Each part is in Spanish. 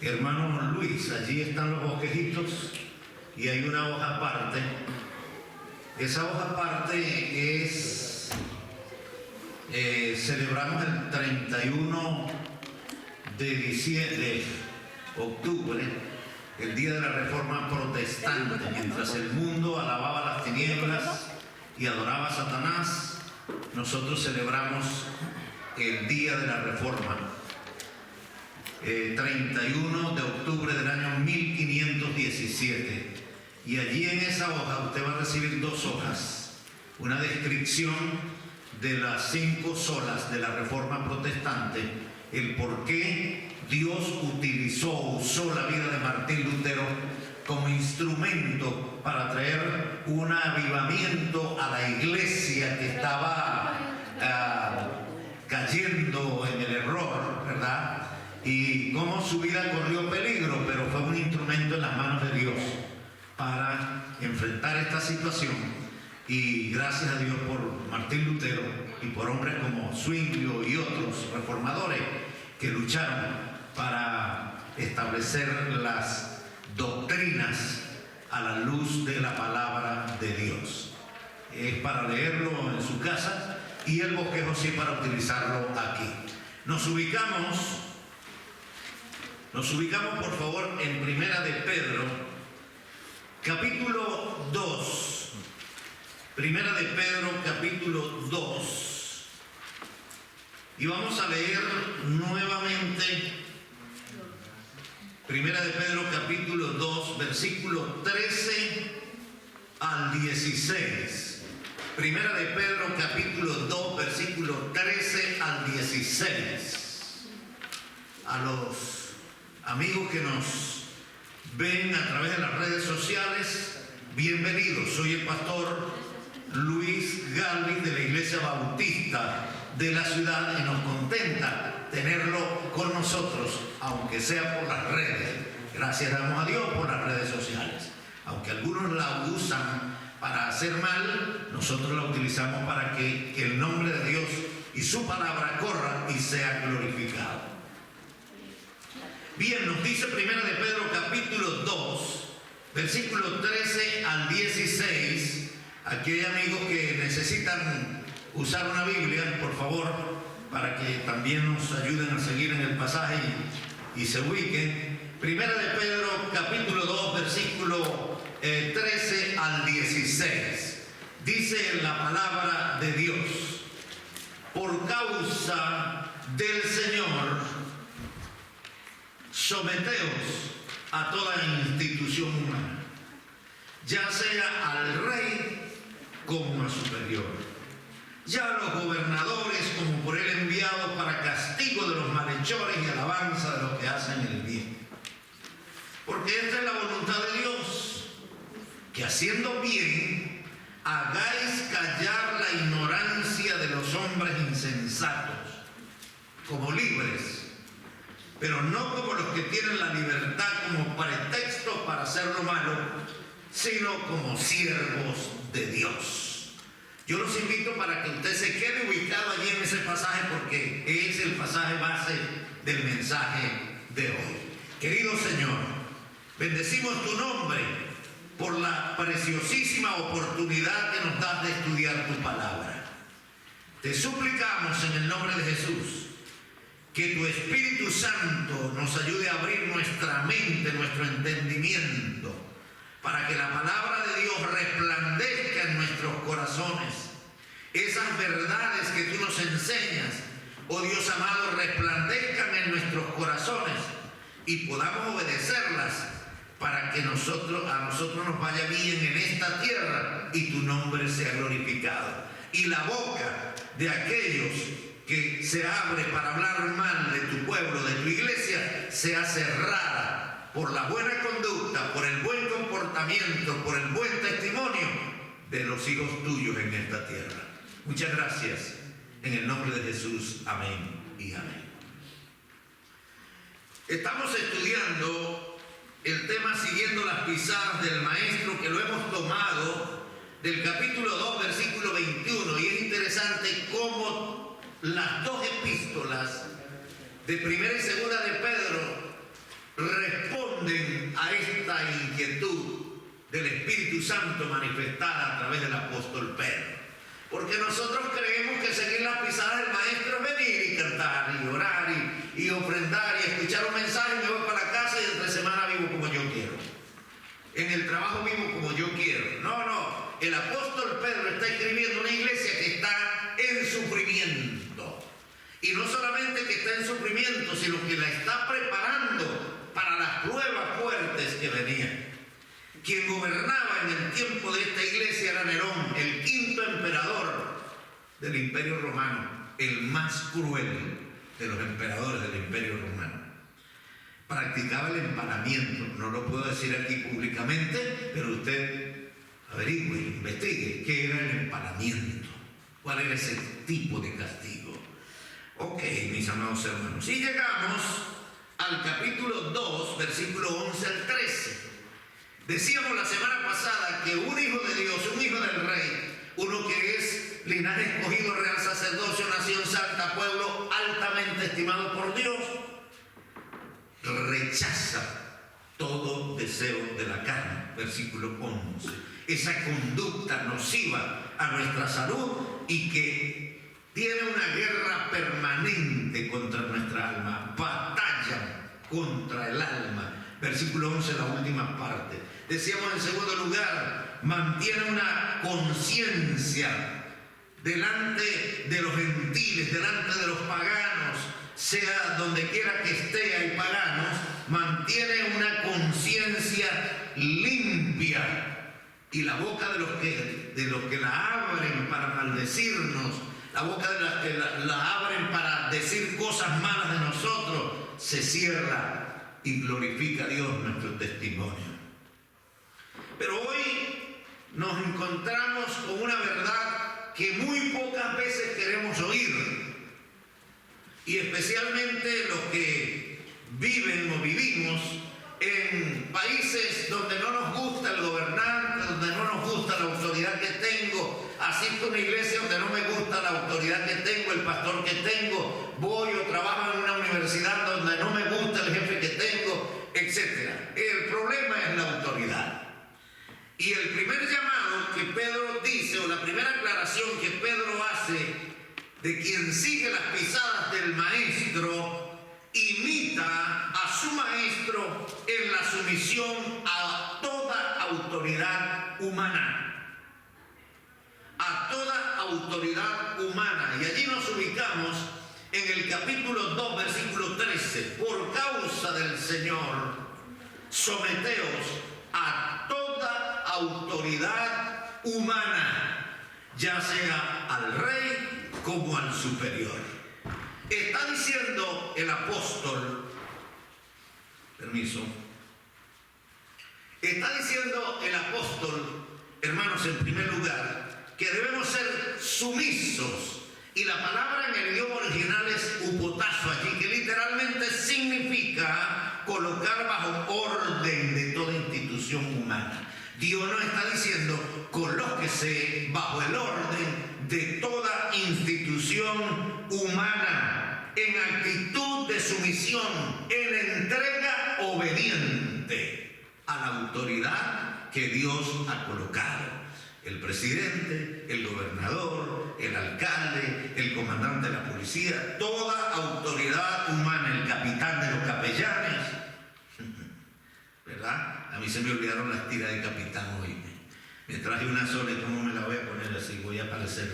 Hermano Luis, allí están los bosquejitos y hay una hoja aparte. Esa hoja aparte es, celebramos el 31 de octubre, el día de la Reforma Protestante. Mientras el mundo alababa las tinieblas y adoraba a Satanás, nosotros celebramos el día de la Reforma. 31 de octubre del año 1517, y allí en esa hoja usted va a recibir dos hojas, una descripción de las 5 solas de la Reforma Protestante, el por qué Dios usó la vida de Martín Lutero como instrumento para traer un avivamiento a la iglesia que estaba cayendo en el error, ¿verdad? Y cómo su vida corrió peligro, pero fue un instrumento en las manos de Dios para enfrentar esta situación. Y gracias a Dios por Martín Lutero y por hombres como Zwinglio y otros reformadores que lucharon para establecer las doctrinas a la luz de la palabra de Dios. Es para leerlo en su casa y el bosquejo sí para utilizarlo aquí. Nos ubicamos por favor en Primera de Pedro, capítulo 2. Primera de Pedro, capítulo 2. Y vamos a leer nuevamente Primera de Pedro, capítulo 2, versículo 13 al 16. Primera de Pedro, capítulo 2, versículo 13 al 16. A los amigos que nos ven a través de las redes sociales, bienvenidos. Soy el pastor Luis Galvis de la Iglesia Bautista de la ciudad y nos contenta tenerlo con nosotros, aunque sea por las redes. Gracias damos a Dios por las redes sociales. Aunque algunos la usan para hacer mal, nosotros la utilizamos para que el nombre de Dios y su palabra corra y sea glorificado. Bien, nos dice Primera de Pedro capítulo 2, versículo 13 al 16. Aquí hay amigos que necesitan usar una Biblia, por favor, para que también nos ayuden a seguir en el pasaje y se ubiquen. Primera de Pedro capítulo 2, versículo 13 al 16. Dice la palabra de Dios: por causa del Señor, someteos a toda institución humana, ya sea al rey como a superior, ya a los gobernadores como por él enviados para castigo de los malhechores y alabanza de los que hacen el bien. Porque esta es la voluntad de Dios, que haciendo bien hagáis callar la ignorancia de los hombres insensatos, como libres, pero no como los que tienen la libertad como pretexto para hacer lo malo, sino como siervos de Dios. Yo los invito para que usted se quede ubicado allí en ese pasaje, porque es el pasaje base del mensaje de hoy. Querido Señor, bendecimos tu nombre por la preciosísima oportunidad que nos das de estudiar tu palabra. Te suplicamos en el nombre de Jesús que tu Espíritu Santo nos ayude a abrir nuestra mente, nuestro entendimiento, para que la palabra de Dios resplandezca en nuestros corazones. Esas verdades que tú nos enseñas, oh Dios amado, resplandezcan en nuestros corazones y podamos obedecerlas, para que a nosotros nos vaya bien en esta tierra y tu nombre sea glorificado. Y la boca de aquellos que se abre para hablar mal de tu pueblo, de tu iglesia, sea cerrada por la buena conducta, por el buen comportamiento, por el buen testimonio de los hijos tuyos en esta tierra. Muchas gracias. En el nombre de Jesús. Amén y amén. Estamos estudiando el tema siguiendo las pisadas del maestro, que lo hemos tomado del capítulo 2, versículo 21, y es interesante cómo las dos epístolas de Primera y Segunda de Pedro responden a esta inquietud del Espíritu Santo manifestada a través del apóstol Pedro. Porque nosotros creemos que seguir las pisadas del maestro es venir y cantar y orar y ofrendar y escuchar un mensaje, y me voy para la casa y entre semana vivo como yo quiero. En el trabajo vivo como yo quiero. No. El apóstol Pedro está escribiendo una iglesia que está en sufrimiento. Y no solamente que está en sufrimiento, sino que la está preparando para las pruebas fuertes que venían. Quien gobernaba en el tiempo de esta iglesia era Nerón, el quinto emperador del Imperio Romano, el más cruel de los emperadores del Imperio Romano. Practicaba el empanamiento, no lo puedo decir aquí públicamente, pero usted averigüe, investigue qué era el empanamiento, cuál era ese tipo de castigo. Ok, mis amados hermanos, y llegamos al capítulo 2, versículo 11 al 13. Decíamos la semana pasada que un hijo de Dios, un hijo del rey, uno que es linaje escogido, real sacerdocio, nación santa, pueblo altamente estimado por Dios, rechaza todo deseo de la carne, versículo 11. Esa conducta nociva a nuestra salud y que tiene una guerra permanente contra nuestra alma, batalla contra el alma. Versículo 11, la última parte. Decíamos en segundo lugar, mantiene una conciencia delante de los gentiles, delante de los paganos, sea donde quiera que esté hay paganos, mantiene una conciencia limpia. Y la boca de los que la abren para maldecirnos, la boca de los que la abren para decir cosas malas de nosotros, se cierra y glorifica a Dios nuestro testimonio. Pero hoy nos encontramos con una verdad que muy pocas veces queremos oír, y especialmente los que viven o vivimos en países donde no nos gusta el gobernante, donde no nos gusta la autoridad que tengo. Asisto a una iglesia donde no me gusta la autoridad que tengo, el pastor que tengo, voy o trabajo en una universidad donde no me gusta el jefe que tengo, etc. El problema es la autoridad. Y el primer llamado que Pedro dice, o la primera aclaración que Pedro hace de quien sigue las pisadas del maestro, imita a su maestro en la sumisión a toda autoridad humana. A toda autoridad humana. Y allí nos ubicamos en el capítulo 2, versículo 13. Por causa del Señor, someteos a toda autoridad humana, ya sea al rey como al superior. Está diciendo el apóstol, está diciendo el apóstol, hermanos, en primer lugar, que debemos ser sumisos. Y la palabra en el idioma original es upotazo allí, que literalmente significa colocar bajo orden de toda institución humana. Dios nos está diciendo, colóquese bajo el orden de toda institución humana, en actitud de sumisión, en entrega obediente a la autoridad que Dios ha colocado. El presidente, el gobernador, el alcalde, el comandante de la policía, toda autoridad humana, el capitán de los capellanes, ¿verdad? A mí se me olvidaron las tiras de capitán hoy. Me traje una sola y cómo me la voy a poner así, voy a parecer,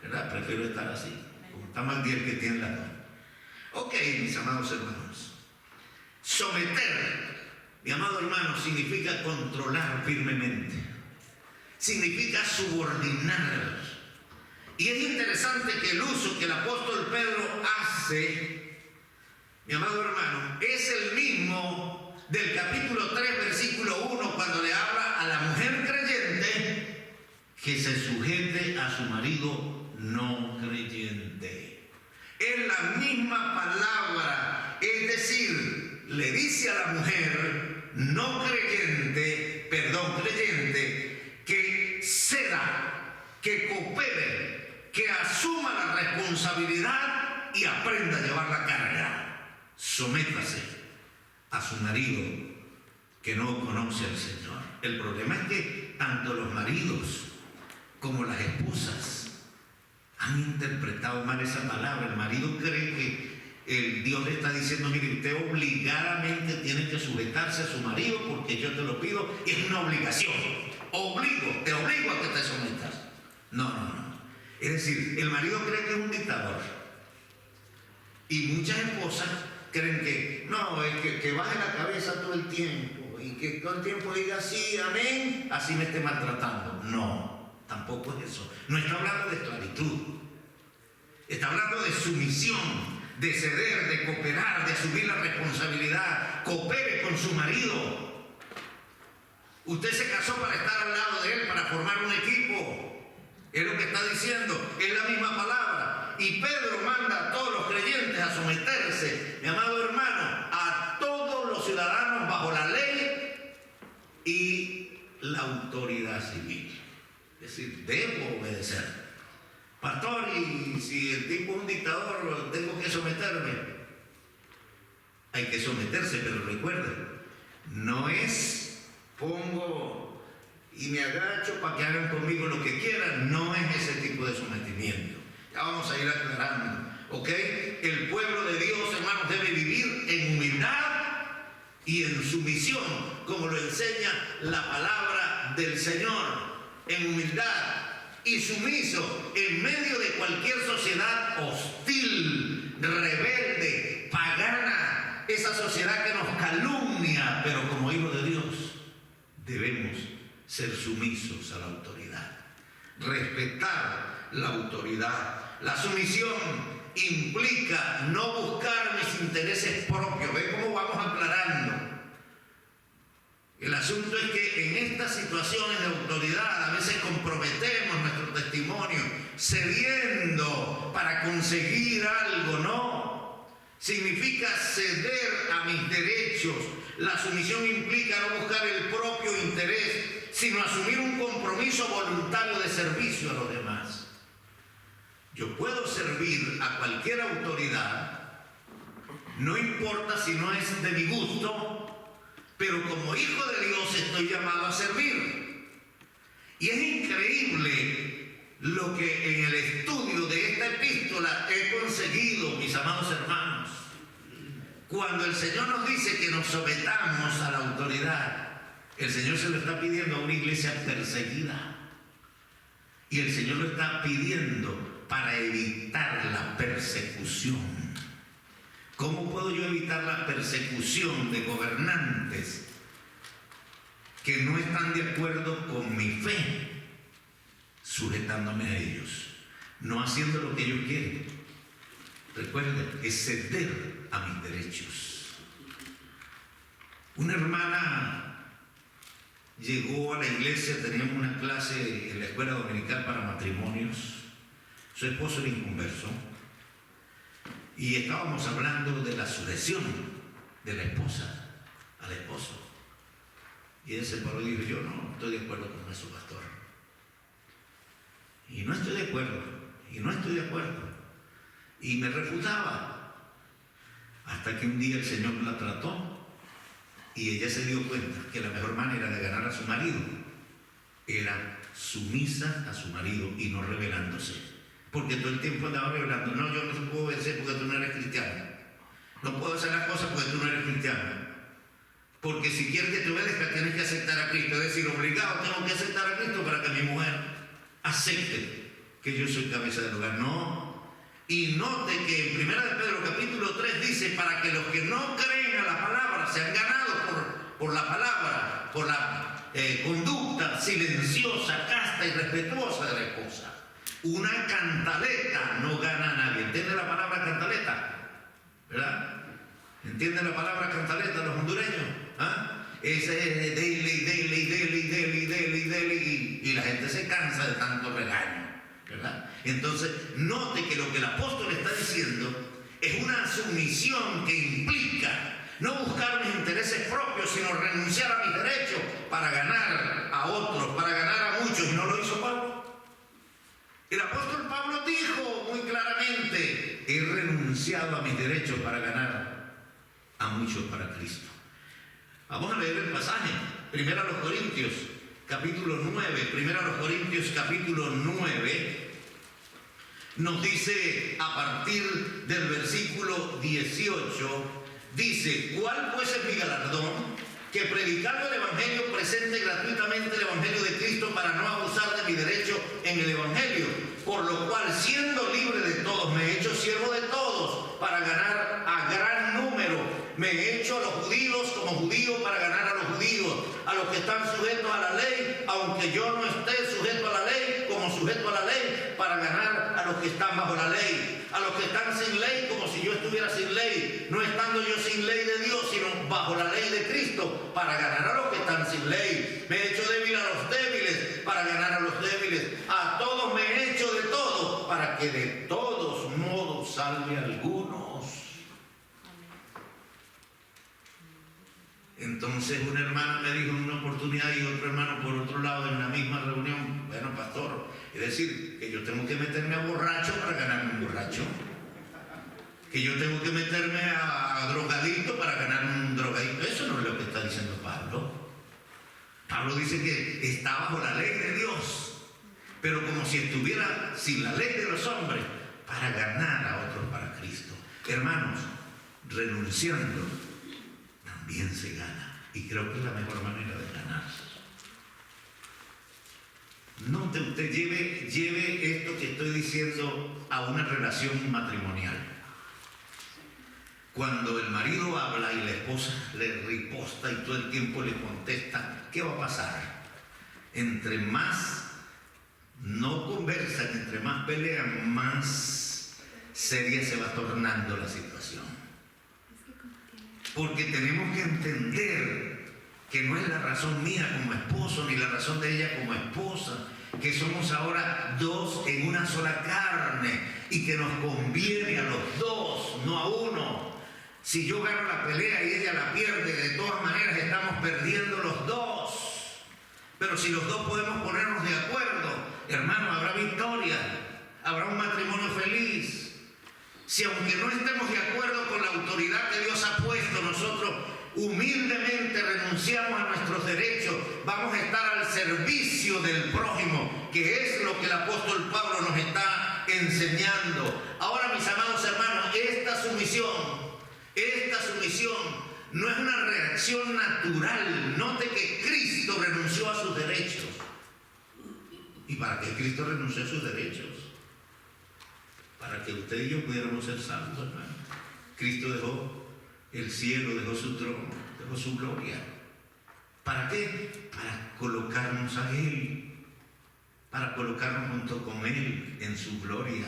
¿verdad? Prefiero estar así, como está más bien que tiene la dos. Ok, mis amados hermanos, someter, mi amado hermano, significa controlar firmemente. Significa subordinar. Y es interesante que el uso que el apóstol Pedro hace, mi amado hermano, es el mismo del capítulo 3, versículo 1, cuando le habla a la mujer creyente que se sujete a su marido no creyente. Es la misma palabra, es decir, le dice a la mujer no creyente, creyente, que ceda, que coopere, que asuma la responsabilidad y aprenda a llevar la carga. Sométase a su marido que no conoce al Señor. El problema es que tanto los maridos como las esposas han interpretado mal esa palabra. El marido cree que Dios le está diciendo: mire, usted obligadamente tiene que sujetarse a su marido porque yo te lo pido, es una obligación. Te obligo a que te sometas. No. Es decir, el marido cree que es un dictador. Y muchas esposas creen que no, es que baje la cabeza todo el tiempo y que todo el tiempo diga sí, amén, así me esté maltratando. No, tampoco es eso. No está hablando de esclavitud. Está hablando de sumisión, de ceder, de cooperar, de asumir la responsabilidad. Coopere con su marido. Usted se casó para estar al lado de él, para formar un equipo. Es lo que está diciendo, es la misma palabra. Y Pedro manda a todos los creyentes a someterse, mi amado hermano, a todos los ciudadanos bajo la ley y la autoridad civil. Es decir, debo obedecer. Pastor, y si el tipo es un dictador, tengo que someterme. Hay que someterse, pero recuerden, no es pongo y me agacho para que hagan conmigo lo que quieran. No es ese tipo de sometimiento. Ya vamos a ir aclarando, ¿ok? El pueblo de Dios, hermanos, debe vivir en humildad y en sumisión, como lo enseña la palabra del Señor. En humildad y sumiso en medio de cualquier sociedad hostil, rebelde, pagana, esa sociedad que nos calumnia, pero como hijos de Dios debemos ser sumisos a la autoridad, respetar la autoridad. La sumisión implica no buscar mis intereses propios. ¿Ve cómo vamos aclarando? El asunto es que en estas situaciones de autoridad a veces comprometemos nuestro testimonio cediendo para conseguir algo, ¿no? Significa ceder a mis derechos. La sumisión implica no buscar el propio interés, sino asumir un compromiso voluntario de servicio a los demás. Yo puedo servir a cualquier autoridad, no importa si no es de mi gusto, pero como hijo de Dios estoy llamado a servir. Y es increíble lo que en el estudio de esta epístola he conseguido, mis amados hermanos. Cuando el Señor nos dice que nos sometamos a la autoridad, el Señor se lo está pidiendo a una iglesia perseguida. Y el Señor lo está pidiendo para evitar la persecución. ¿Cómo puedo yo evitar la persecución de gobernantes que no están de acuerdo con mi fe? Sujetándome a ellos, no haciendo lo que ellos quieren. Recuerden, es ceder a mis derechos. Una hermana llegó a la iglesia, teníamos una clase en la escuela dominical para matrimonios. Su esposo era inconverso. Y estábamos hablando de la sujeción de la esposa al esposo. Y ella se paró y dijo: yo no estoy de acuerdo con eso, pastor. Y no estoy de acuerdo, y no estoy de acuerdo. Y me refutaba. Hasta que un día el Señor la trató y ella se dio cuenta que la mejor manera de ganar a su marido era sumisa a su marido y no rebelándose. Porque todo el tiempo andaba revelando: no, yo no te puedo obedecer porque tú no eres cristiano. No puedo hacer las cosas porque tú no eres cristiano. Porque si quieres que te obedezca, tienes que aceptar a Cristo. Es decir, obligado tengo que aceptar a Cristo para que mi mujer acepte que yo soy cabeza del hogar. No. Y note que en 1 de Pedro capítulo 3 dice: para que los que no creen a la palabra sean ganados por la palabra, por la conducta silenciosa, casta y respetuosa de la esposa. Una cantaleta no gana a nadie. ¿Entiende la palabra cantaleta? ¿Verdad? ¿Entiende la palabra cantaleta los hondureños? ¿Ah? Ese es dele, y la gente se cansa de tanto regaño, ¿verdad? Entonces, note que lo que el apóstol está diciendo es una sumisión que implica no buscar mis intereses propios, sino renunciar a mis derechos para ganar a otros, para ganar a muchos. ¿Y no lo hizo Pablo? El apóstol Pablo dijo muy claramente: he renunciado a mis derechos para ganar a muchos para Cristo. Vamos a leer el pasaje. Primero a los Corintios, capítulo 9. Primero a los Corintios, capítulo 9. Nos dice a partir del versículo 18, dice: ¿Cuál pues es mi galardón? Que predicando el Evangelio presente gratuitamente el Evangelio de Cristo para no abusar de mi derecho en el Evangelio, por lo cual, siendo libre de todos, me he hecho siervo de todos para ganar a gran número. Me he hecho a los judíos como judío para ganar a los judíos, a los que están sujetos a la ley, aunque yo no esté sujeto a la ley, como sujeto a la ley, para ganar a los que están bajo la ley, a los que están sin ley, como si yo estuviera sin ley, no estando yo sin ley de Dios, sino bajo la ley de Cristo, para ganar a los que están sin ley. Me he hecho débil a los débiles, para ganar a los débiles. A todos me he hecho de todo, para que de todos modos salve algunos. Entonces un hermano me dijo en una oportunidad y otro hermano por otro lado en la misma reunión: bueno, pastor, es decir, que yo tengo que meterme a borracho para ganarme un borracho, que yo tengo que meterme a drogadicto para ganarme un drogadicto. Eso no es lo que está diciendo Pablo. Pablo dice que está bajo la ley de Dios, pero como si estuviera sin la ley de los hombres, para ganar a otros para Cristo. Hermanos, renunciando también se gana, y creo que es la mejor manera de ganar. Note usted, lleve esto que estoy diciendo a una relación matrimonial. Cuando el marido habla y la esposa le riposta y todo el tiempo le contesta, ¿qué va a pasar? Entre más no conversan, entre más pelean, más seria se va tornando la situación. Porque tenemos que entender que no es la razón mía como esposo, ni la razón de ella como esposa, que somos ahora dos en una sola carne y que nos conviene a los dos, no a uno. Si yo gano la pelea y ella la pierde, de todas maneras estamos perdiendo los dos. Pero si los dos podemos ponernos de acuerdo, hermano, habrá victoria, habrá un matrimonio feliz. Si aunque no estemos de acuerdo con la autoridad que Dios ha puesto, nosotros humildemente renunciamos a nuestros derechos, vamos a estar al servicio del prójimo, que es lo que el apóstol Pablo nos está enseñando. Ahora, mis amados hermanos, esta sumisión no es una reacción natural. Note que Cristo renunció a sus derechos. ¿Y para qué Cristo renunció a sus derechos? Para que usted y yo pudiéramos ser salvos, hermano. Cristo dejó el cielo, dejó su trono, dejó su gloria. ¿Para qué? Para colocarnos a Él, para colocarnos junto con Él en su gloria.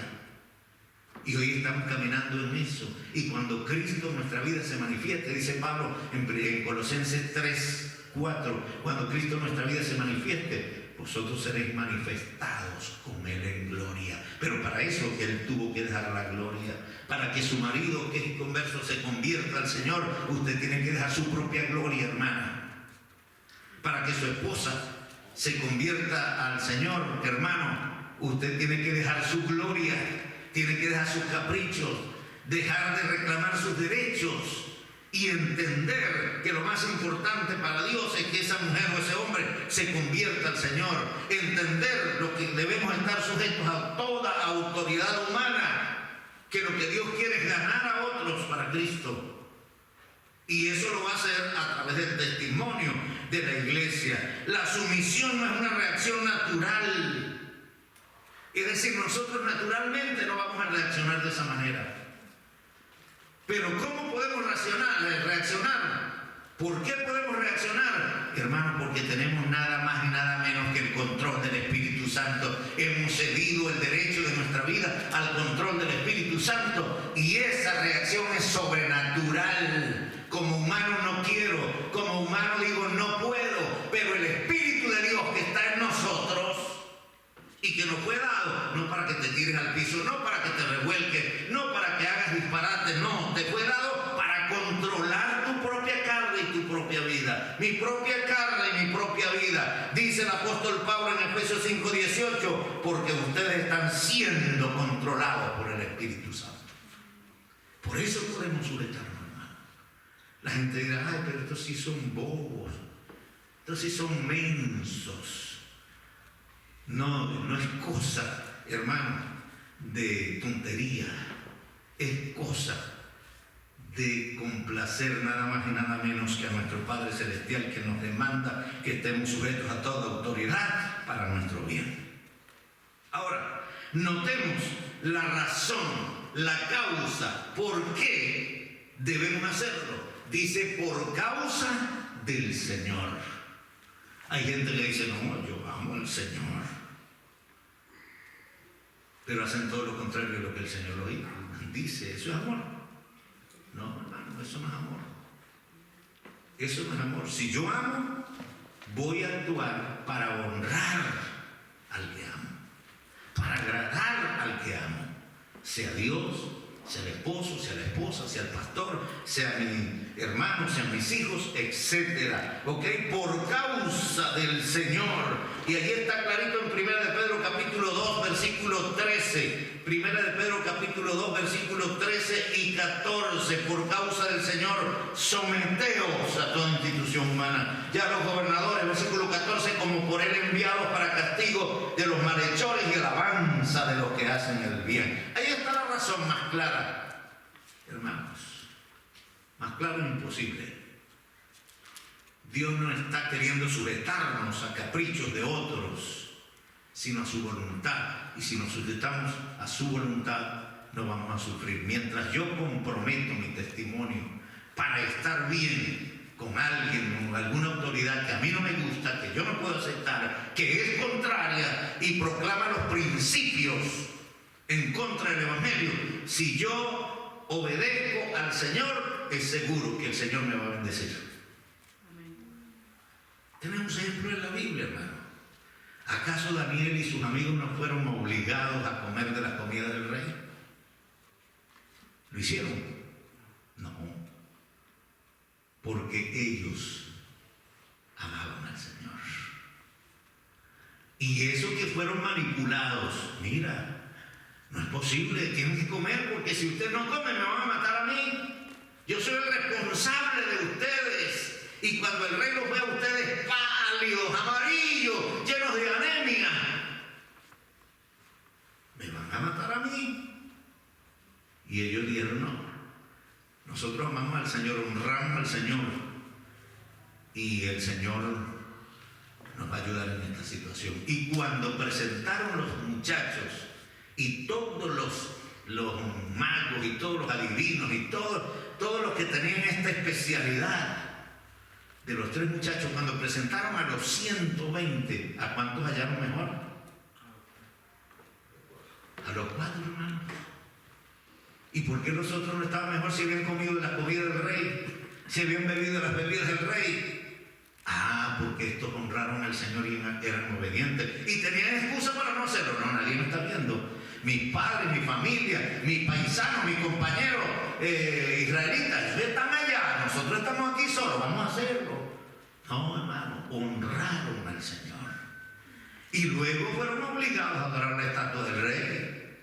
Y hoy estamos caminando en eso. Y cuando Cristo en nuestra vida se manifieste, dice Pablo en Colosenses 3:4, cuando Cristo en nuestra vida se manifieste, vosotros seréis manifestados con Él en gloria. Pero para eso Él tuvo que dejar la gloria. Para que su marido, que es inconverso, se convierta al Señor, usted tiene que dejar su propia gloria, hermana. Para que su esposa se convierta al Señor, hermano, usted tiene que dejar su gloria, tiene que dejar sus caprichos, dejar de reclamar sus derechos y entender que lo más importante para Dios es que esa mujer o ese hombre se convierta al Señor. Entender lo que debemos estar sujetos a toda autoridad humana, que lo que Dios quiere es ganar a otros para Cristo. Y eso lo va a hacer a través del testimonio de la iglesia. La sumisión no es una reacción natural. Es decir, nosotros naturalmente no vamos a reaccionar de esa manera. Pero ¿cómo podemos reaccionar? ¿Por qué podemos reaccionar? Hermano, porque tenemos nada más y nada menos que el control del Espíritu Santo. Hemos cedido el derecho de nuestra vida al control del Espíritu Santo y esa reacción es sobrenatural. Como humano no quiero, como humano digo no puedo, pero el Espíritu de Dios que está en nosotros y que nos fue dado, no para que te tires al piso, no para que te revuelques, no para que hagas disparates, no, te fue dado para controlar tu propia carne y tu propia vida. Mi propia carne y mi propia vida, dice el apóstol Pablo en Efesios 5:18, porque ustedes están siendo controlados por el Espíritu Santo. Por eso podemos sujetarnos, hermano. La gente dirá, ay, pero estos sí son bobos, estos sí son mensos. No, no es cosa, hermano, de tontería, es cosa de complacer nada más y nada menos que a nuestro Padre Celestial, que nos demanda que estemos sujetos a toda autoridad para nuestro bien. Ahora, notemos la razón, la causa, por qué debemos hacerlo. Dice, por causa del Señor. Hay gente que dice, no, yo amo al Señor. Pero hacen todo lo contrario de lo que el Señor lo dice. ¿Eso es amor? No, hermano, eso no es amor. Eso no es amor. Si yo amo, voy a actuar para honrar al que amo, para agradar al que amo, sea Dios, sea el esposo, sea la esposa, sea el pastor, sea mi hermano, sean mis hijos, etcétera. ¿Ok? Por causa del Señor. Y allí está clarito en 1 de Pedro capítulo 2, versículo 13. 1 de Pedro capítulo 2, versículos 13 y 14. Por causa del Señor, someteos a toda institución humana. Ya los gobernadores, versículo 14, como por él enviados para castigo de los malhechores y alabanza de los que hacen el bien. Ahí está la razón más clara, hermanos. Más claro es imposible. Dios no está queriendo sujetarnos a caprichos de otros, sino a su voluntad. Y si nos sujetamos a su voluntad, no vamos a sufrir. Mientras yo comprometo mi testimonio para estar bien con alguien o alguna autoridad que a mí no me gusta, que yo no puedo aceptar, que es contraria y proclama los principios en contra del Evangelio, si yo obedezco al Señor, es seguro que el Señor me va a bendecir. Tenemos ejemplo en la Biblia, hermano. ¿Acaso Daniel y sus amigos no fueron obligados a comer de la comida del rey? ¿Lo hicieron? No. Porque ellos amaban al Señor. Y eso que fueron manipulados, mira, no es posible, tienen que comer, porque si usted no come me van a matar a mí. Yo soy el responsable de ustedes. Y cuando el rey los ve a ustedes pálidos, amarillos, llenos de anemia, me van a matar a mí. Y ellos dijeron, no, nosotros amamos al Señor, honramos al Señor, y el Señor nos va a ayudar en esta situación. Y cuando presentaron los muchachos y todos los magos y todos los adivinos y todos los que tenían esta especialidad, de los 3 muchachos, cuando presentaron a los 120, ¿a cuántos hallaron mejor? A los 4, hermanos. ¿Y por qué los otros no estaban mejor si habían comido de la comida del rey? Si habían bebido de las bebidas del rey. Ah, porque estos honraron al Señor y eran obedientes. Y tenían excusa para no hacerlo. No, nadie me está viendo. Mis padres, mi familia, mis paisanos, mis compañeros israelitas, ellos están allá, nosotros estamos aquí solos, vamos a hacerlo. No, hermano, honraron al Señor. Y luego fueron obligados a adorar la estatua del rey.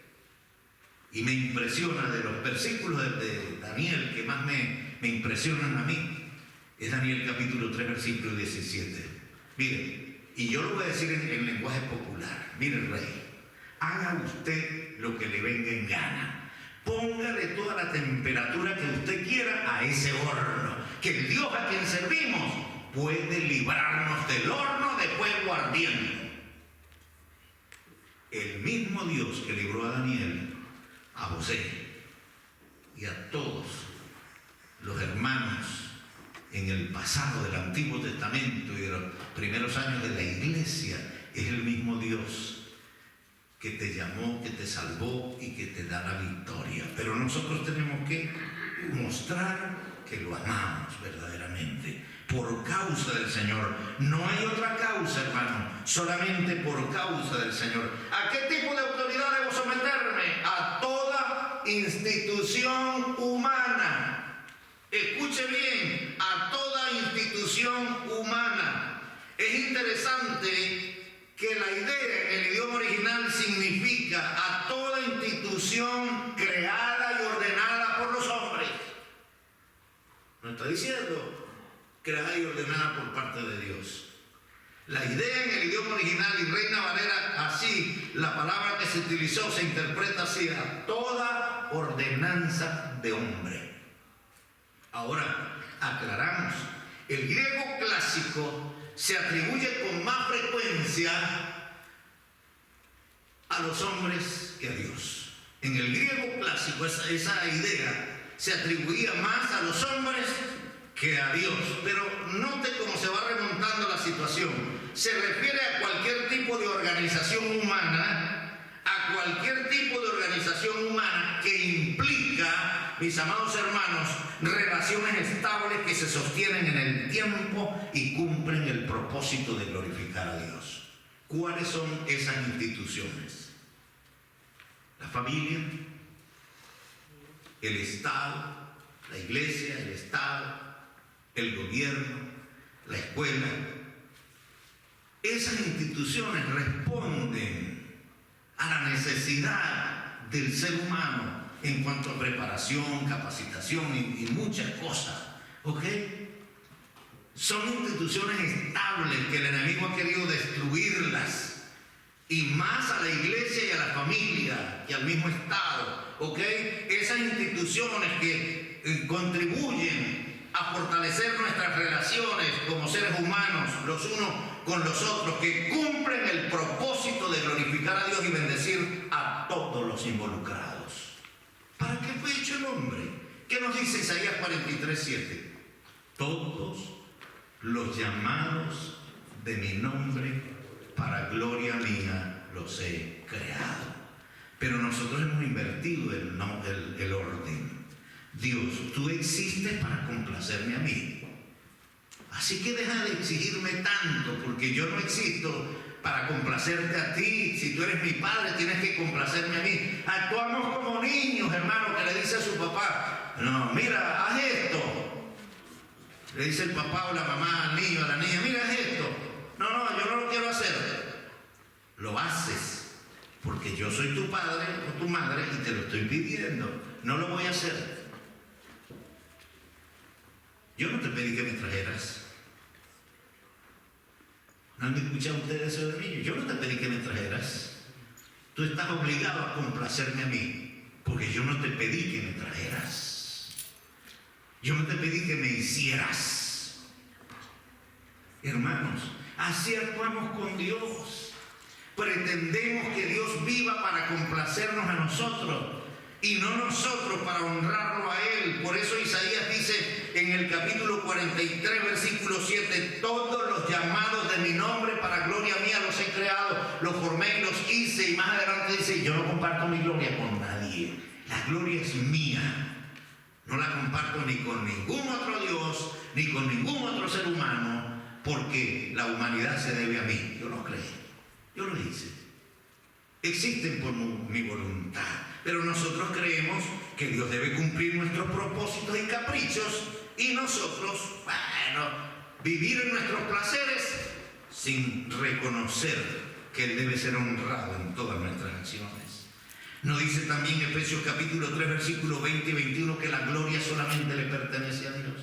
Y me impresiona de los versículos de Daniel que más me impresionan a mí, es Daniel capítulo 3, versículo 17. Miren, y yo lo voy a decir en lenguaje popular. Mire, rey, haga usted lo que le venga en gana. Póngale toda la temperatura que usted quiera a ese horno, que el Dios a quien servimos puede librarnos del horno de fuego ardiente. El mismo Dios que libró a Daniel, a José y a todos los hermanos en el pasado del Antiguo Testamento y de los primeros años de la iglesia, es el mismo Dios que te llamó, que te salvó y que te da la victoria. Pero nosotros tenemos que mostrar que lo amamos verdaderamente, por causa del Señor. No hay otra causa, hermano, solamente por causa del Señor. ¿A qué tipo de autoridad debo someterme? A toda institución humana. Escuche bien, a toda institución humana. Es interesante que la idea en el idioma original significa a toda institución creada y ordenada por los hombres. No está diciendo creada y ordenada por parte de Dios. La idea en el idioma original y Reina Valera, así, la palabra que se utilizó se interpreta así: a toda ordenanza de hombre. Ahora, aclaramos, el griego clásico se atribuye con más frecuencia a los hombres que a Dios. En el griego clásico esa idea se atribuía más a los hombres que a Dios. Pero note cómo se va remontando la situación. Se refiere a cualquier tipo de organización humana, a cualquier tipo de organización humana que implica, mis amados hermanos, relaciones estables que se sostienen en el tiempo y cumplen el propósito de glorificar a Dios. ¿Cuáles son esas instituciones? La familia, el Estado, la iglesia, el Estado, el gobierno, la escuela. Esas instituciones responden a la necesidad del ser humano en cuanto a preparación, capacitación y muchas cosas. ¿Ok? Son instituciones estables que el enemigo ha querido destruirlas, y más a la iglesia y a la familia y al mismo Estado. ¿Ok? Esas instituciones que contribuyen a fortalecer nuestras relaciones como seres humanos, los unos con los otros, que cumplen el propósito de glorificar a Dios y bendecir a todos los involucrados. ¿Para qué fue hecho el hombre? ¿Qué nos dice Isaías 43:7? Todos los llamados de mi nombre, para gloria mía, los he creado. Pero nosotros hemos invertido el orden. Dios, tú existes para complacerme a mí. Así que deja de exigirme tanto, porque yo no existo para complacerte a ti. Si tú eres mi padre, tienes que complacerme a mí. Actuamos como niños, hermano, que le dice a su papá: no, mira, haz esto. Le dice el papá o la mamá al niño, a la niña: mira, haz esto. No, yo no lo quiero hacer. Lo haces porque yo soy tu padre o tu madre y te lo estoy pidiendo. No lo voy a hacer. Yo no te pedí que me trajeras. ¿No han escuchado ustedes eso de mí? Yo no te pedí que me trajeras. Tú estás obligado a complacerme a mí, porque yo no te pedí que me trajeras. Yo no te pedí que me hicieras. Hermanos, así actuamos con Dios. Pretendemos que Dios viva para complacernos a nosotros y no nosotros para honrarlo a Él. Por eso Isaías dice en el capítulo 43, versículo 7: todos los llamados de mi nombre para gloria mía los he creado, los formé y los hice. Y más adelante dice: yo no comparto mi gloria con nadie. La gloria es mía. No la comparto ni con ningún otro Dios, ni con ningún otro ser humano, porque la humanidad se debe a mí. Yo lo creé, yo lo hice. Existen por mi voluntad, pero nosotros creemos que Dios debe cumplir nuestros propósitos y caprichos, y nosotros, vivir en nuestros placeres sin reconocer que Él debe ser honrado en todas nuestras acciones. ¿No dice también Efesios capítulo 3, versículos 20 y 21 que la gloria solamente le pertenece a Dios?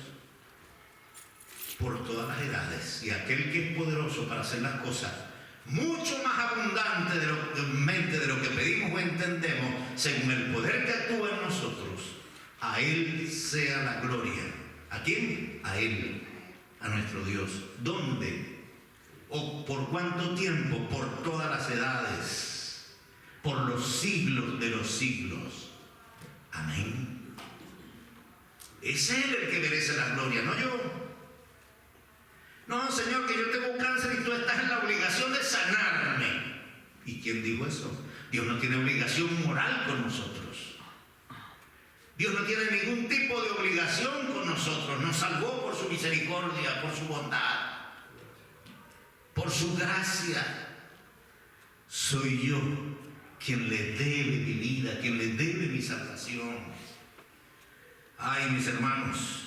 Por todas las edades, y aquel que es poderoso para hacer las cosas mucho más abundante de lo que pedimos o entendemos, según el poder que actúa en nosotros, a Él sea la gloria. ¿A quién? A Él, a nuestro Dios. ¿Dónde? ¿O por cuánto tiempo? Por todas las edades, por los siglos de los siglos. Amén. Es Él el que merece la gloria, no yo. No, Señor, que yo tengo cáncer y tú estás en la obligación de sanarme. ¿Y quién dijo eso? Dios no tiene obligación moral con nosotros. Dios no tiene ningún tipo de obligación con nosotros. Nos salvó por su misericordia, por su bondad, por su gracia. Soy yo quien le debe mi vida, quien le debe mi salvación. Ay, mis hermanos,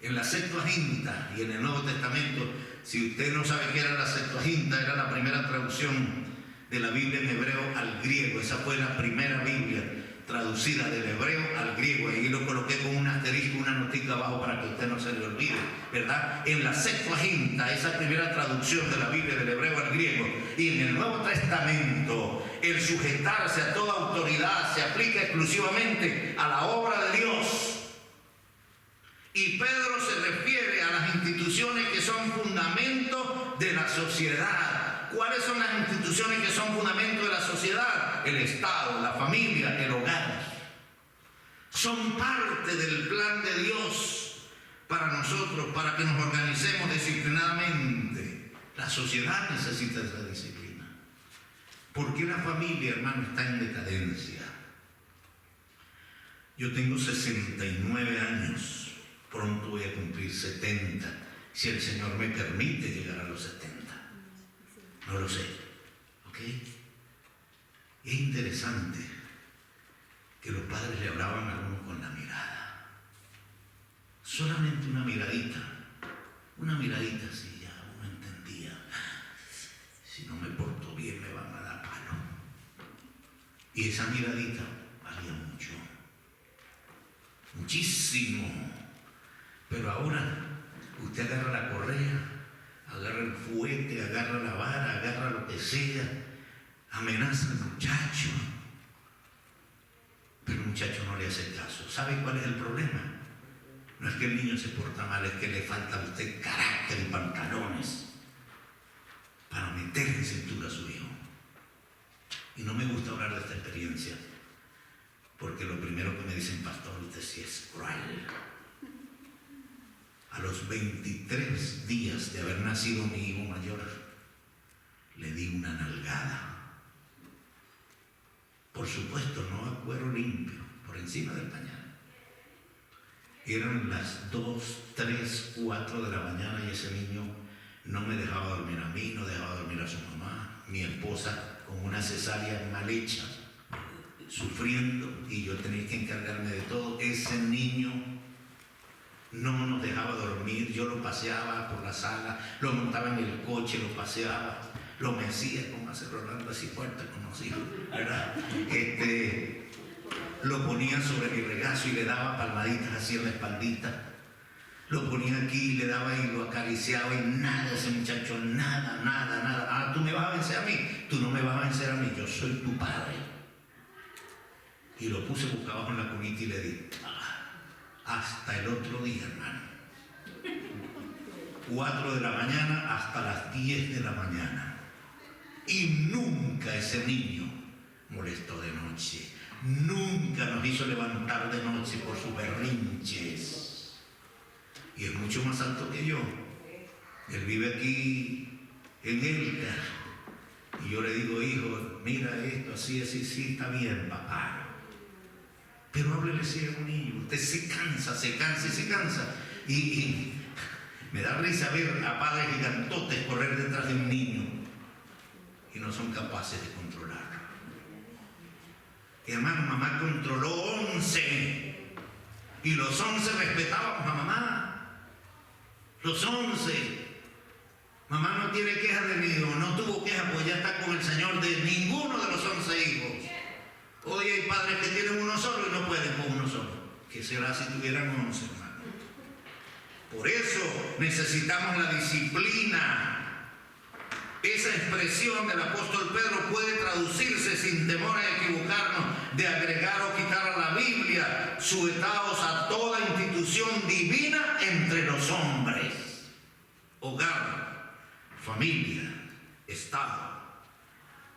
en la Septuaginta y en el Nuevo Testamento, si usted no sabe qué era la Septuaginta, era la primera traducción de la Biblia en hebreo al griego. Esa fue la primera Biblia traducida del hebreo al griego. Ahí lo coloqué con un asterisco, una notica abajo para que usted no se le olvide, ¿verdad? En la Septuaginta, esa primera traducción de la Biblia del hebreo al griego, y en el Nuevo Testamento, el sujetarse a toda autoridad se aplica exclusivamente a la obra de Dios. Y Pedro se refiere a las instituciones que son fundamentos de la sociedad. ¿Cuáles son las instituciones que son fundamentos de la sociedad? El Estado, la familia, el hogar. Son parte del plan de Dios para nosotros, para que nos organicemos disciplinadamente. La sociedad necesita esa disciplina. ¿Por qué la familia, hermano, está en decadencia? Yo tengo 69 años. Pronto voy a cumplir 70, si el Señor me permite llegar a los 70. No lo sé, ¿ok? Es interesante que los padres le hablaban a uno con la mirada. Solamente una miradita así, ya uno entendía. Si no me porto bien me van a dar palo. Y esa miradita valía mucho, muchísimo. Pero ahora usted agarra la correa, agarra el fuete, agarra la vara, agarra lo que sea, amenaza al muchacho. Pero el muchacho no le hace caso. ¿Sabe cuál es el problema? No es que el niño se porta mal, es que le falta a usted carácter y pantalones para meter en cintura a su hijo. Y no me gusta hablar de esta experiencia, porque lo primero que me dicen, pastor, usted sí es cruel. A los 23 días de haber nacido mi hijo mayor, le di una nalgada. Por supuesto, no a cuero limpio, por encima del pañal. Eran las 2, 3, 4 de la mañana y ese niño no me dejaba dormir a mí, no dejaba dormir a su mamá, mi esposa con una cesárea mal hecha, sufriendo, y yo tenía que encargarme de todo. Ese niño no nos dejaba dormir, yo lo paseaba por la sala, lo montaba en el coche, lo paseaba, lo mecía, como hace Rolando así fuerte con los hijos, ¿verdad? Lo ponía sobre mi regazo y le daba palmaditas así en la espaldita. Lo ponía aquí y le daba y lo acariciaba y nada, ese muchacho, nada. Ah, tú me vas a vencer a mí, tú no me vas a vencer a mí, yo soy tu padre. Y lo puse boca abajo en la cunita y le di. Hasta el otro día, hermano. 4 de la mañana hasta las 10 de la mañana. Y nunca ese niño molestó de noche. Nunca nos hizo levantar de noche por sus berrinches. Y es mucho más alto que yo. Él vive aquí en Elca. Y yo le digo, hijo, mira esto, así, sí, está bien, papá. Pero háblele así a un niño. Usted se cansa. Y me da risa ver a padres gigantotes correr detrás de un niño y no son capaces de controlarlo. Hermano, mamá controló 11 y los 11 respetábamos a mamá. Los 11. Mamá no tiene queja de mí, no tuvo queja porque ya está con el Señor de ninguno de los 11 hijos. Hoy hay padres que tienen uno solo y no pueden con uno solo. ¿Qué será si tuvieran 11, hermano? Por eso necesitamos la disciplina. Esa expresión del apóstol Pedro puede traducirse sin temor a equivocarnos, de agregar o quitar a la Biblia, sujetados a toda institución divina entre los hombres. Hogar, familia, Estado.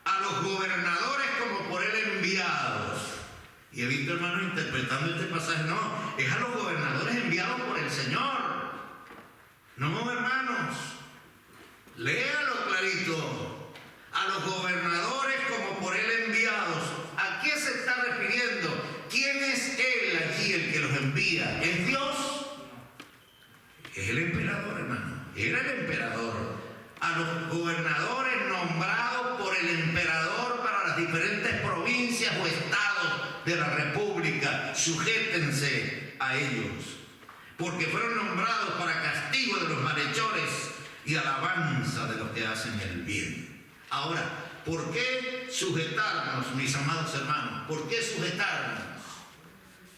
A los gobernadores como por él enviados. Y he visto, hermanos, interpretando este pasaje, no, es a los gobernadores enviados por el Señor. No, hermanos, léalo clarito. A los gobernadores como por él enviados. ¿A qué se está refiriendo? ¿Quién es él aquí el que los envía? ¿Es Dios? Es el emperador, hermano. Era el emperador. A los gobernadores nombrados por el emperador para las diferentes provincias o estados de la república, sujétense a ellos, porque fueron nombrados para castigo de los malhechores y alabanza de los que hacen el bien. Ahora, ¿Por qué sujetarnos, mis amados hermanos? ¿Por qué sujetarnos?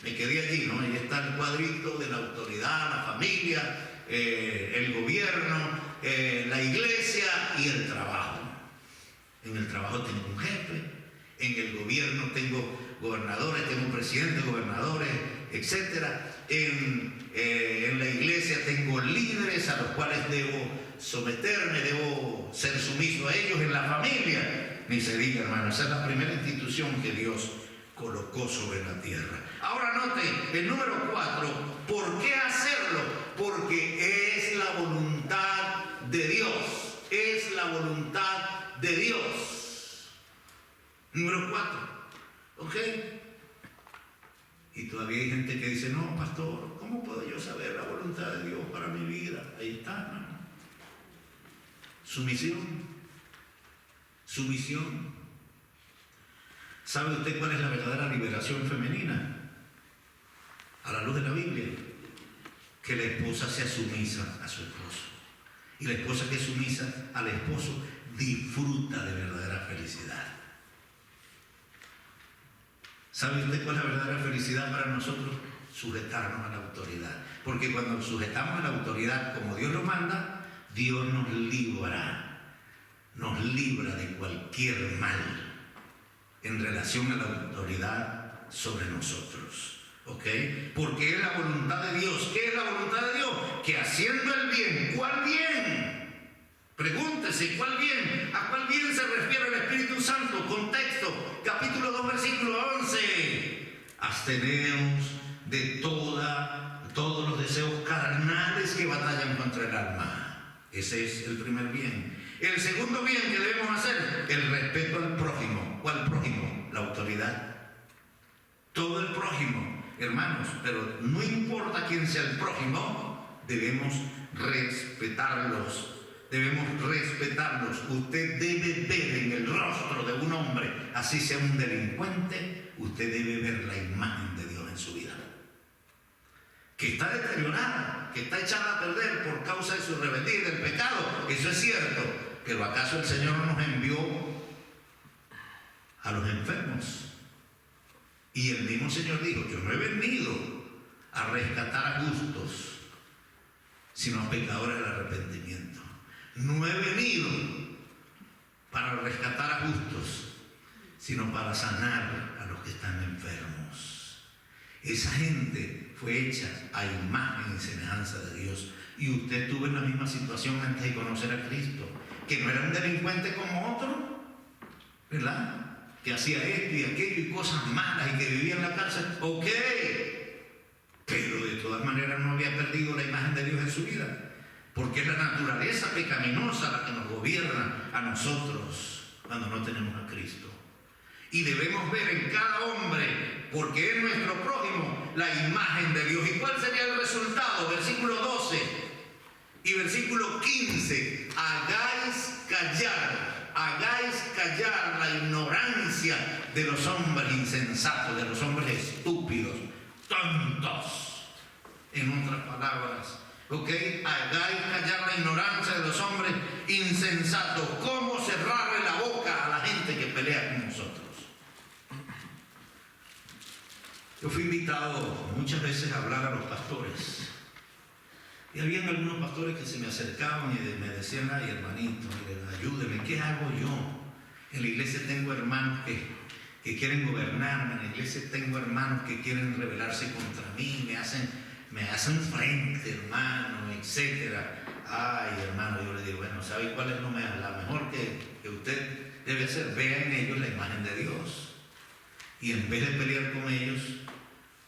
Me quedé allí, ¿no? Ahí está el cuadrito de la autoridad, la familia, el gobierno, la iglesia y el trabajo. En el trabajo tengo un jefe, en el gobierno tengo gobernadores, tengo presidentes, gobernadores, etc. En la iglesia tengo líderes a los cuales debo someterme, debo ser sumiso a ellos. En la familia, ni se diga, hermano, esa es la primera institución que Dios colocó sobre la tierra. Ahora note el número 4, ¿por qué hacerlo? Porque es la voluntad de Dios, es la voluntad de Dios. Número 4, ¿ok? Y todavía hay gente que dice, no, pastor, ¿cómo puedo yo saber la voluntad de Dios para mi vida? Ahí está, hermano. Sumisión. Sumisión. ¿Sabe usted cuál es la verdadera liberación femenina? A la luz de la Biblia, que la esposa sea sumisa a su esposo. Y la esposa que es sumisa al esposo disfruta de verdadera felicidad. ¿Sabe usted cuál es la verdadera felicidad para nosotros? Sujetarnos a la autoridad. Porque cuando sujetamos a la autoridad como Dios lo manda, Dios nos libra de cualquier mal en relación a la autoridad sobre nosotros. ¿Ok? Porque es la voluntad de Dios. ¿Qué es la voluntad de Dios? Que haciendo el bien, ¿cuál bien? Pregúntese, ¿cuál bien? ¿A cuál bien se refiere el Espíritu Santo? Contexto, capítulo 2, versículo 11. Absteneos de todos los deseos carnales que batallan contra el alma. Ese es el primer bien. El segundo bien que debemos hacer, el respeto al prójimo. ¿Cuál prójimo? La autoridad. Todo el prójimo, hermanos, pero no importa quién sea el prójimo, debemos respetarlos. Debemos respetarlos. Usted debe ver en el rostro de un hombre, así sea un delincuente, usted debe ver la imagen de Dios en su vida. Que está deteriorada, que está echada a perder por causa de su rebeldía y del pecado, eso es cierto. Pero ¿acaso el Señor no nos envió a los enfermos? Y el mismo Señor dijo, yo no he venido a rescatar a justos, sino a pecadores del arrepentimiento. No he venido para rescatar a justos, sino para sanar a los que están enfermos. Esa gente fue hecha a imagen y semejanza de Dios. Y usted estuvo en la misma situación antes de conocer a Cristo, que no era un delincuente como otro, ¿verdad? Que hacía esto y aquello y cosas malas y que vivía en la cárcel. Ok, pero de todas maneras no había perdido la imagen de Dios en su vida. Porque es la naturaleza pecaminosa la que nos gobierna a nosotros cuando no tenemos a Cristo. Y debemos ver en cada hombre, porque es nuestro prójimo, la imagen de Dios. ¿Y cuál sería el resultado? Versículo 12 y versículo 15. Hagáis callar la ignorancia de los hombres insensatos, de los hombres estúpidos, tontos. En otras palabras, ¿ok? Hagáis callar la ignorancia de los hombres insensatos. ¿Cómo cerrarle la boca a la gente que pelea con nosotros? Yo fui invitado muchas veces a hablar a los pastores. Y habían algunos pastores que se me acercaban y me decían, ay hermanito, ayúdeme, ¿qué hago yo? En la iglesia tengo hermanos que quieren gobernarme, en la iglesia tengo hermanos que quieren rebelarse contra mí, me hacen frente, hermano, etcétera. Ay, hermano, yo le digo, bueno, ¿sabe cuál es la mejor que usted debe hacer? Vea en ellos la imagen de Dios. Y en vez de pelear con ellos,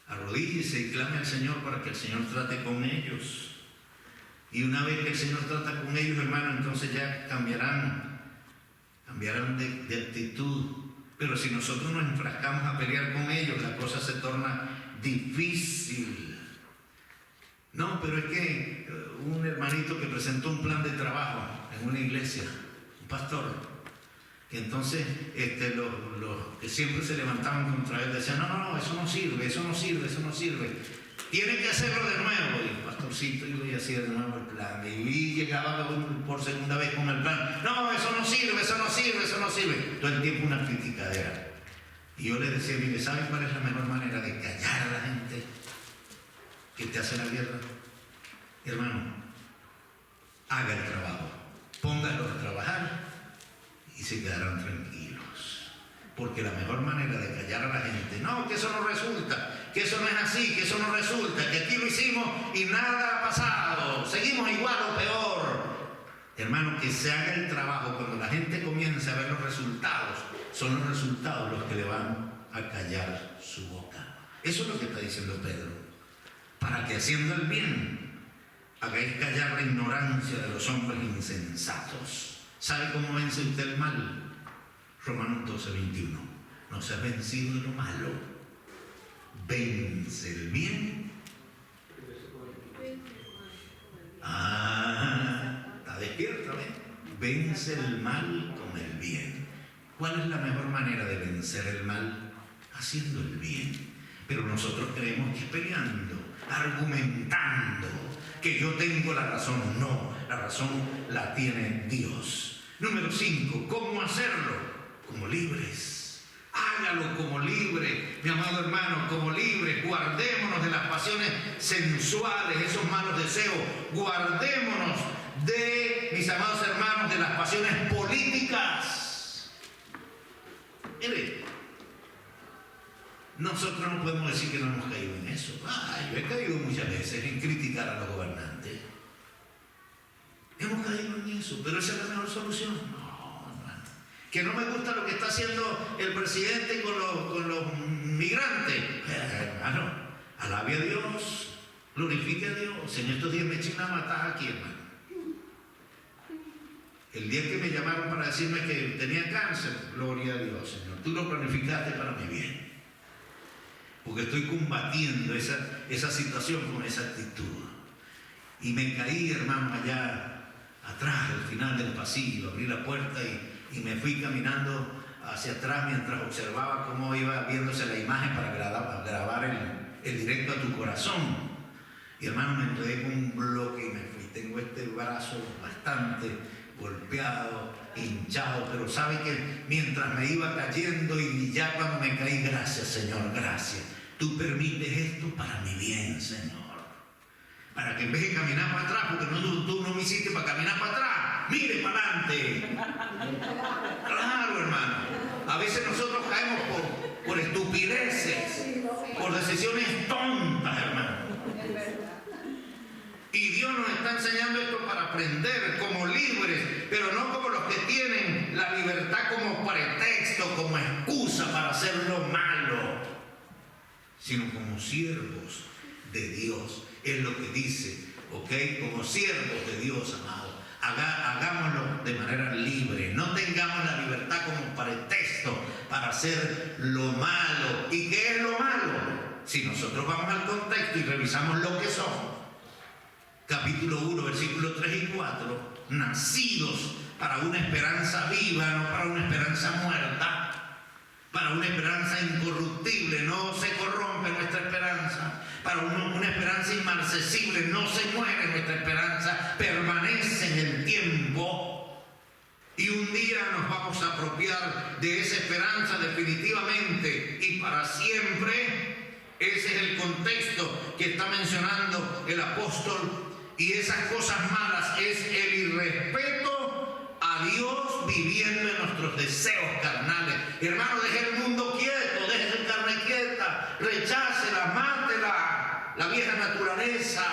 arrodíllese y clame al Señor para que el Señor trate con ellos. Y una vez que el Señor trata con ellos, hermano, entonces ya cambiarán de actitud. Pero si nosotros nos enfrascamos a pelear con ellos, la cosa se torna difícil. No, pero es que un hermanito que presentó un plan de trabajo en una iglesia, un pastor, y entonces los que siempre se levantaban contra él decían, no, eso no sirve. Tienen que hacerlo de nuevo. Y el pastorcito iba y hacía de nuevo el plan. Y llegaba por segunda vez con el plan. No, eso no sirve, eso no sirve, eso no sirve. Todo el tiempo una criticadera. Y yo le decía, mire, ¿saben cuál es la mejor manera de callar a la gente que te hace la guerra? Hermano, haga el trabajo, póngalo a trabajar y se quedarán tranquilos. Porque la mejor manera de callar a la gente, no, que eso no resulta, que eso no es así, que eso no resulta, que aquí lo hicimos y nada ha pasado, seguimos igual o peor. Hermano, que se haga el trabajo. Cuando la gente comience a ver los resultados, son los resultados los que le van a callar su boca. Eso es lo que está diciendo Pedro. Para que haciendo el bien, hagáis callar la ignorancia de los hombres insensatos. ¿Sabe cómo vence usted el mal? Romanos 12:21. No se ha vencido de lo malo. Vence el bien. Está despierto, ¿eh? Vence el mal con el bien. ¿Cuál es la mejor manera de vencer el mal? Haciendo el bien. Pero nosotros creemos que es peleando, argumentando, que yo tengo la razón. No, la razón la tiene Dios. Número 5, ¿cómo hacerlo? Como libres. Hágalo como libre, mi amado hermano, como libre. Guardémonos de las pasiones sensuales, esos malos deseos. Guardémonos de, mis amados hermanos, de las pasiones políticas. Mire, nosotros no podemos decir que no hemos caído en eso. Yo he caído muchas veces en criticar a los gobernantes. Hemos caído en eso, pero esa es la mejor solución. No, hermano. Que no me gusta lo que está haciendo el presidente con los migrantes. Hermano, alabe a Dios, glorifique a Dios. En estos días me eché una matada aquí, hermano. El día que me llamaron para decirme que tenía cáncer, gloria a Dios, Señor. Tú lo planificaste para mi bien. Porque estoy combatiendo esa situación con esa actitud. Y me caí, hermano, allá atrás, al final del pasillo. Abrí la puerta y me fui caminando hacia atrás mientras observaba cómo iba viéndose la imagen para grabar el directo a tu corazón. Y hermano, me enredé con un bloque y me fui. Tengo este brazo bastante golpeado, hinchado, pero sabe que mientras me iba cayendo y ya cuando me caí, gracias Señor, gracias. Tú permites esto para mi bien, Señor. Para que en vez de caminar para atrás, porque tú no me hiciste para caminar para atrás, mire para adelante. Claro, hermano. A veces nosotros caemos por estupideces, por decisiones tontas, hermano. Y Dios nos está enseñando esto para aprender como libres, pero no como los que tienen la libertad como pretexto, como excusa para hacer lo malo, sino como siervos de Dios. Es lo que dice, ¿ok? Como siervos de Dios, amado. Hagámoslo de manera libre. No tengamos la libertad como pretexto para hacer lo malo. ¿Y qué es lo malo? Si nosotros vamos al contexto y revisamos lo que somos. Capítulo 1, versículos 3 y 4. Nacidos para una esperanza viva, no para una esperanza muerta. Para una esperanza incorruptible, no se corrompe nuestra esperanza. Para una esperanza inmarcesible, no se muere nuestra esperanza, permanece en el tiempo. Y un día nos vamos a apropiar de esa esperanza definitivamente y para siempre. Ese es el contexto que está mencionando el apóstol. Y esas cosas malas es el irrespeto a Dios viviendo en nuestros deseos carnales. Hermano, deje el mundo quieto, deje su carne quieta, rechácela, mátela, la vieja naturaleza.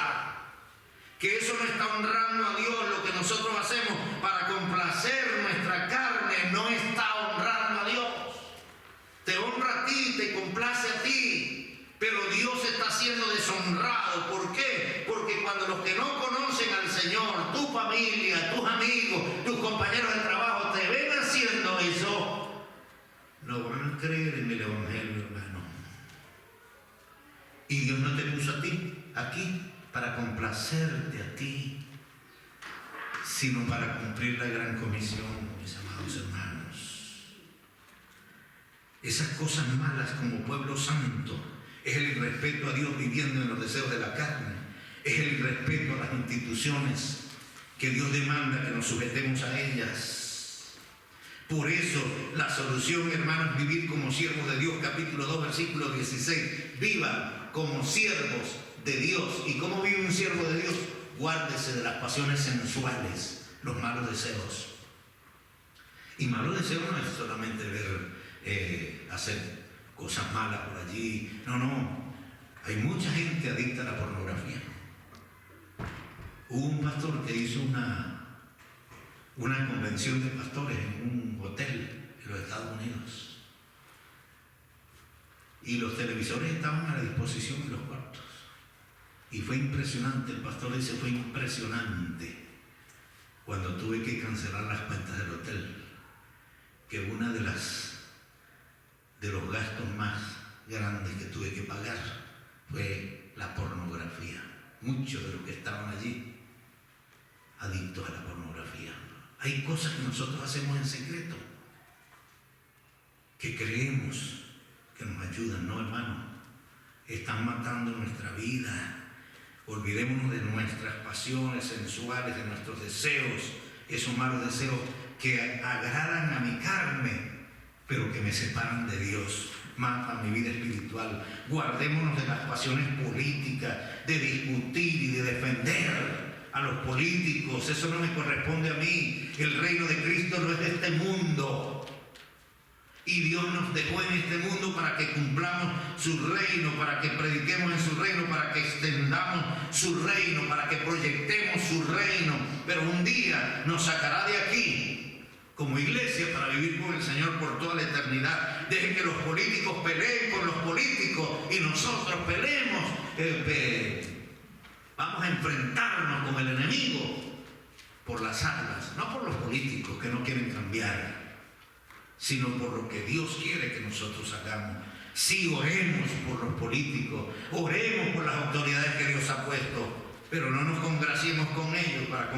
Que eso no está honrando a Dios. Lo que nosotros hacemos para complacer nuestra carne no está honrando a Dios. Te honra a ti, te complace a ti. Pero Dios está siendo deshonrado. ¿Por qué? Porque cuando los que no conocen al Señor, tu familia, tus amigos, tus compañeros de trabajo, te ven haciendo eso, no van a creer en el Evangelio, hermano. Y Dios no te puso a ti aquí para complacerte a ti, sino para cumplir la gran comisión, mis amados hermanos. Esas cosas malas como pueblo santo es el irrespeto a Dios viviendo en los deseos de la carne. Es el irrespeto a las instituciones que Dios demanda que nos sujetemos a ellas. Por eso la solución, hermanos, es vivir como siervos de Dios. Capítulo 2, versículo 16. Viva como siervos de Dios. ¿Y cómo vive un siervo de Dios? Guárdese de las pasiones sensuales, los malos deseos. Y malos deseos no es solamente ver, hacer cosas malas por allí. No. Hay mucha gente adicta a la pornografía. Hubo un pastor que hizo una convención de pastores en un hotel en los Estados Unidos. Y los televisores estaban a la disposición de los cuartos. Y fue impresionante, el pastor dice, fue impresionante cuando tuve que cancelar las cuentas del hotel, que una de los gastos más grandes que tuve que pagar fue la pornografía. Muchos de los que estaban allí adictos a la pornografía. Hay cosas que nosotros hacemos en secreto, que creemos que nos ayudan, ¿no, hermano? Están matando nuestra vida. Olvidémonos de nuestras pasiones sensuales, de nuestros deseos, esos malos deseos que agradan a mi carne, pero que me separan de Dios, matan mi vida espiritual. Guardémonos de las pasiones políticas, de discutir y de defender a los políticos. Eso no me corresponde a mí. El reino de Cristo no es de este mundo. Y Dios nos dejó en este mundo para que cumplamos su reino, para que prediquemos en su reino, para que extendamos su reino, para que proyectemos su reino. Pero un día nos sacará de aquí como iglesia para vivir con el Señor por toda la eternidad. Dejen que los políticos peleen con los políticos y nosotros peleemos. Vamos a enfrentarnos con el enemigo por las almas, no por los políticos que no quieren cambiar, sino por lo que Dios quiere que nosotros hagamos. Sí, oremos por los políticos, oremos por las autoridades que Dios ha puesto, pero no nos congraciemos con ellos para